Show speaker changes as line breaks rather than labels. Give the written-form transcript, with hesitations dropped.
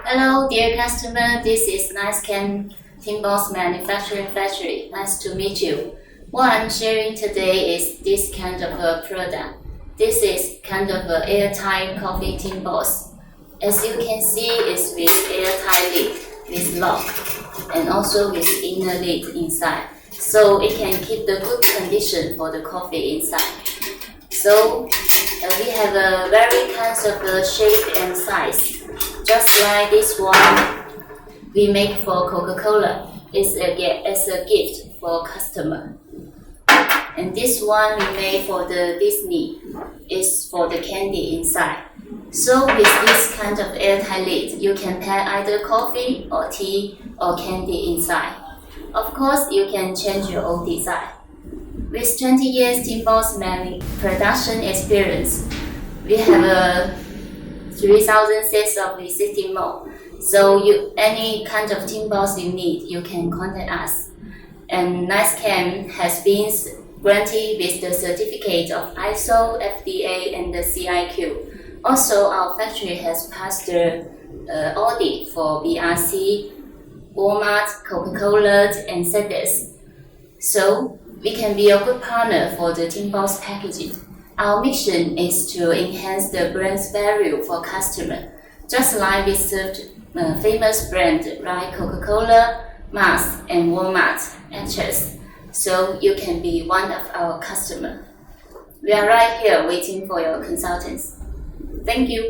Hello, dear customer. This is Nice-Can Manufacturing Factory. Nice to meet you. What I'm sharing today is this kind of a product. This is kind of an airtight coffee tin box. As you can see, it's with airtight lid, with lock, and also with inner lid inside. So it can keep the good condition for the coffee inside. So we have a very kinds of shape and size. Just like this one, we make for Coca-Cola. It's as a gift for customer. And this one we made for the Disney. It's for the candy inside. So with this kind of airtight lid, you can pack either coffee or tea or candy inside. Of course, you can change your own design. With 20 years tin box production experience, we have 3,000 sets of existing mold. So any kind of tin box you need, you can contact us. And Nice-Can has been granted with the certificate of ISO, FDA, and the CIQ. Also, our factory has passed the audit for BRC, Walmart, Coca-Cola, and FedEx. So we can be a good partner for the tin box packaging. Our mission is to enhance the brand's value for customers, just like we served famous brands like Coca-Cola, Mars, and Walmart actors. So you can be one of our customers. We are right here waiting for your consultants. Thank you.